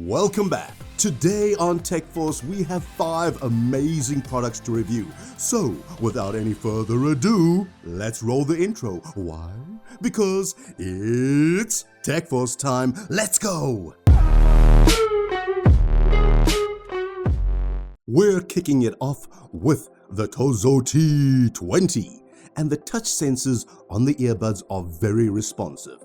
Welcome back. Today on TechForce, we have 5 amazing products to review. So, without any further ado, let's roll the intro. Why? Because it's TechForce time. Let's go! We're kicking it off with the TOZO T20. And the touch sensors on the earbuds are very responsive.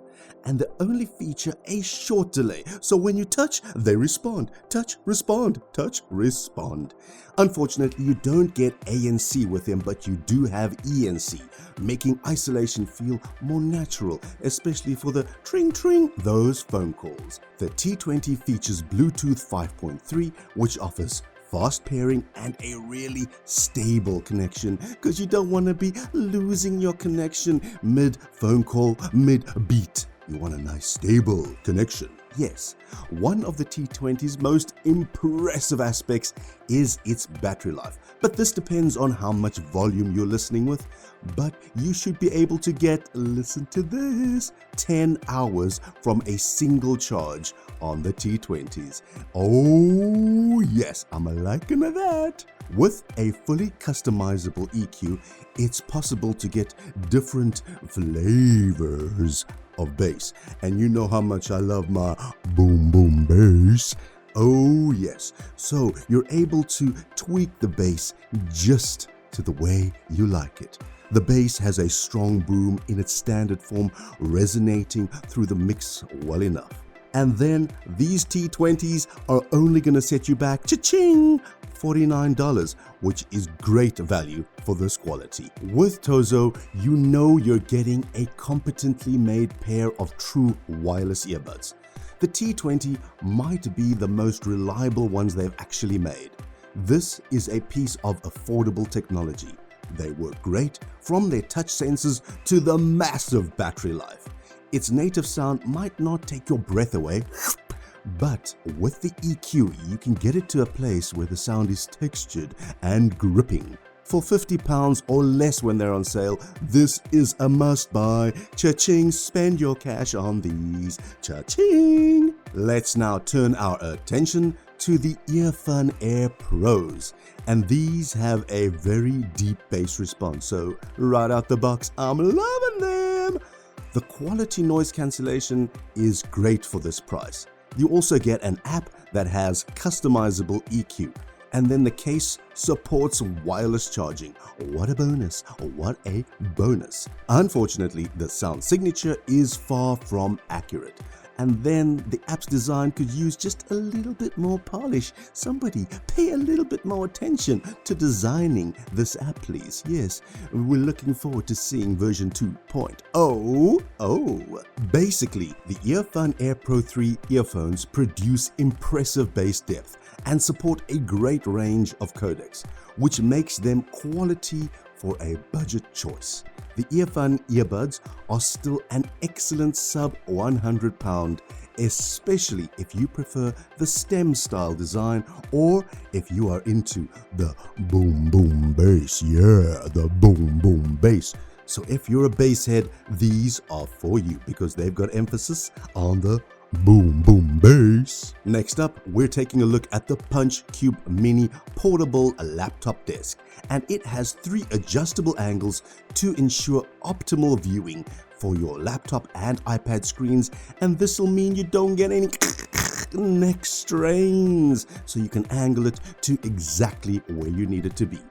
And they only feature a short delay, so when you touch, they respond. Touch, respond, touch, respond. Unfortunately, you don't get ANC with them, but you do have ENC, making isolation feel more natural, especially for the tring, those phone calls. The T20 features Bluetooth 5.3, which offers fast pairing and a really stable connection, because you don't want to be losing your connection mid-phone call, mid-beat. You want a nice stable connection. Yes, one of the T20's most impressive aspects is its battery life, but this depends on how much volume you're listening with. But you should be able to get, listen to this, 10 hours from a single charge on the T20s. Oh yes, I'm a liking that. With a fully customizable EQ, it's possible to get different flavors of bass. And you know how much I love my boom boom bass. Oh yes, so you're able to tweak the bass just to the way you like it. The bass has a strong boom in its standard form, resonating through the mix well enough. And then these T20s are only going to set you back, cha-ching, $49, which is great value for this quality. With TOZO, you know you're getting a competently made pair of true wireless earbuds. The T20 might be the most reliable ones they've actually made. This is a piece of affordable technology. They work great, from their touch sensors to the massive battery life. Its native sound might not take your breath away, but with the EQ, you can get it to a place where the sound is textured and gripping. For £50 or less when they're on sale, this is a must-buy. Cha-ching, spend your cash on these. Cha-ching! Let's now turn our attention to the EarFun Air Pros. And these have a very deep bass response, so right out the box, I'm loving them! The quality noise cancellation is great for this price. You also get an app that has customizable EQ, and then the case supports wireless charging. What a bonus, what a bonus. Unfortunately, the sound signature is far from accurate. And then the app's design could use just a little bit more polish. Somebody pay a little bit more attention to designing this app, please. Yes, we're looking forward to seeing version 2.0. Basically, the EarFun Air Pro 3 earphones produce impressive bass depth and support a great range of codecs, which makes them quality for a budget choice. The EarFun earbuds are still an excellent sub £100, especially if you prefer the stem style design or if you are into the boom boom bass. Yeah, the boom boom bass. So if you're a bass head, these are for you because they've got emphasis on the boom boom bass. Next up, we're taking a look at the Punch Cube Mini portable laptop desk, and it has 3 adjustable angles to ensure optimal viewing for your laptop and iPad screens, and this will mean you don't get any neck strains, so you can angle it to exactly where you need it to be.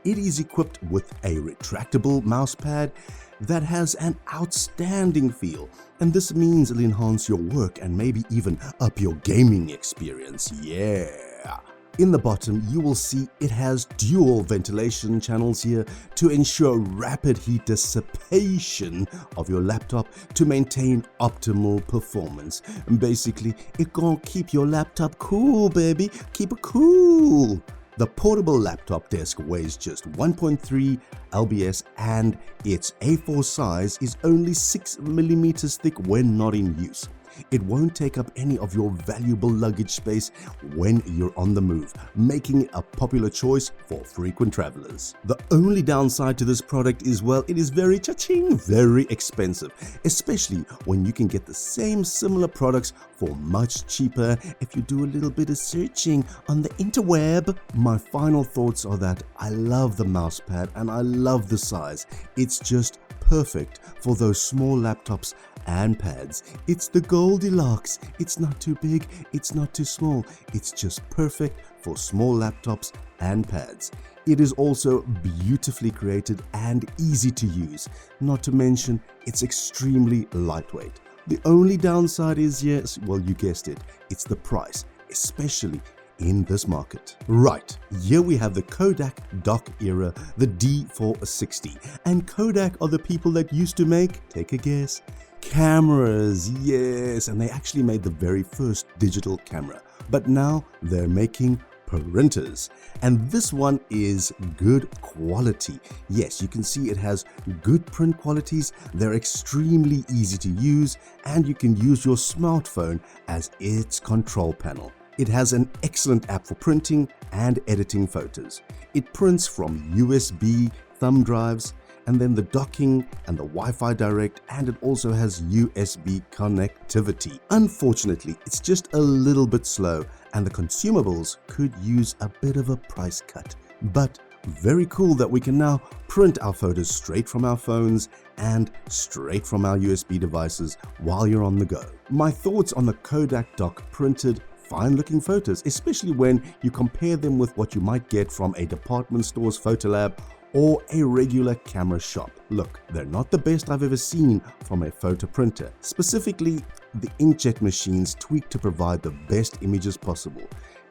It is equipped with a retractable mouse pad that has an outstanding feel, and this means it'll enhance your work and maybe even up your gaming experience. Yeah. In the bottom, you will see it has dual ventilation channels here to ensure rapid heat dissipation of your laptop to maintain optimal performance. And basically, it gonna keep your laptop cool, baby. Keep it cool. The portable laptop desk weighs just 1.3 lbs and its A4 size is only 6 mm thick when not in use. It won't take up any of your valuable luggage space when you're on the move, making it a popular choice for frequent travelers. The only downside to this product is, well, it is very cha-ching, very expensive, especially when you can get the same similar products for much cheaper if you do a little bit of searching on the interweb. My final thoughts are that I love the mouse pad and I love the size. It's just perfect for those small laptops and pads. It's the Goldilocks. It's not too big, it's not too small. It's just perfect for small laptops and pads. It is also beautifully created and easy to use. Not to mention, it's extremely lightweight. The only downside is, yes, well, you guessed it, it's the price, especially in this market. Right, here we have the Kodak Dock era, the D460. And Kodak are the people that used to make, take a guess, cameras. Yes, and they actually made the very first digital camera. But now they're making printers, and this one is good quality. Yes, you can see it has good print qualities. They're extremely easy to use, and you can use your smartphone as its control panel. It has an excellent app for printing and editing photos. It prints from USB thumb drives, and then the docking and the Wi-Fi direct, and it also has USB connectivity. Unfortunately, it's just a little bit slow, and the consumables could use a bit of a price cut. But very cool that we can now print our photos straight from our phones and straight from our USB devices while you're on the go. My thoughts on the Kodak Dock printed fine looking photos, especially when you compare them with what you might get from a department store's photo lab or a regular camera shop. Look, they're not the best I've ever seen from a photo printer. Specifically, the inkjet machines tweaked to provide the best images possible.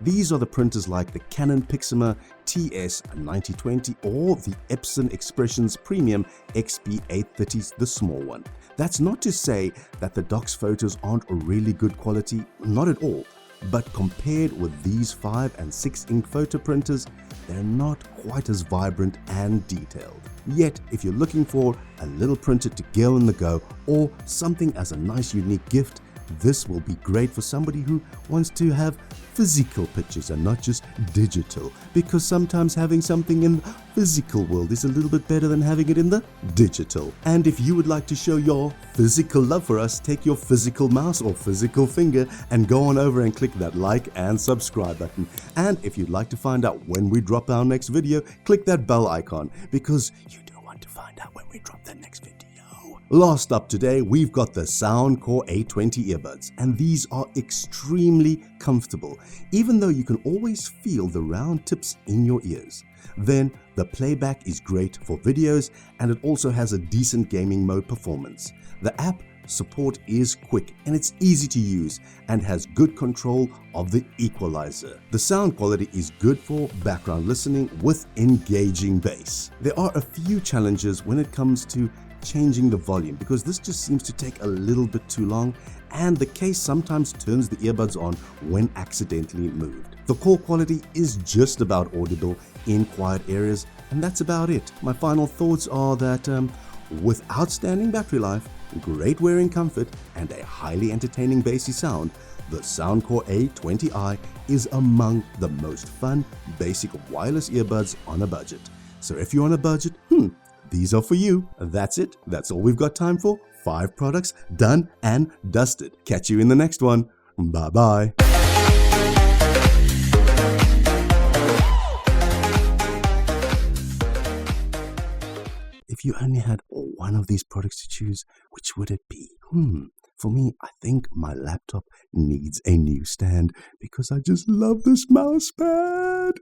These are the printers like the Canon Pixma TS9020 or the Epson Expressions Premium XP830, the small one. That's not to say that the Dock's photos aren't really good quality, not at all. But compared with these 5 and 6 ink photo printers, they're not quite as vibrant and detailed. Yet, if you're looking for a little printer to go on the go or something as a nice unique gift, this will be great for somebody who wants to have physical pictures and not just digital, because sometimes having something in the physical world is a little bit better than having it in the digital. And if you would like to show your physical love for us, take your physical mouse or physical finger and go on over and click that like and subscribe button. And if you'd like to find out when we drop our next video, click that bell icon, because you do want to find out when we drop that next video. Last up today, we've got the Soundcore A20 earbuds, and these are extremely comfortable, even though you can always feel the round tips in your ears. Then the playback is great for videos, and it also has a decent gaming mode performance. The app support is quick and it's easy to use and has good control of the equalizer. The sound quality is good for background listening with engaging bass. There are a few challenges when it comes to changing the volume, because this just seems to take a little bit too long, and the case sometimes turns the earbuds on when accidentally moved. The call quality is just about audible in quiet areas, and that's about it. My final thoughts are that with outstanding battery life, great wearing comfort, and a highly entertaining bassy sound, the Soundcore A20i is among the most fun basic wireless earbuds on a budget. So if you're on a budget, these are for you. That's it. That's all we've got time for. 5 products done and dusted. Catch you in the next one. Bye-bye. If you only had one of these products to choose, which would it be? For me, I think my laptop needs a new stand because I just love this mouse pad.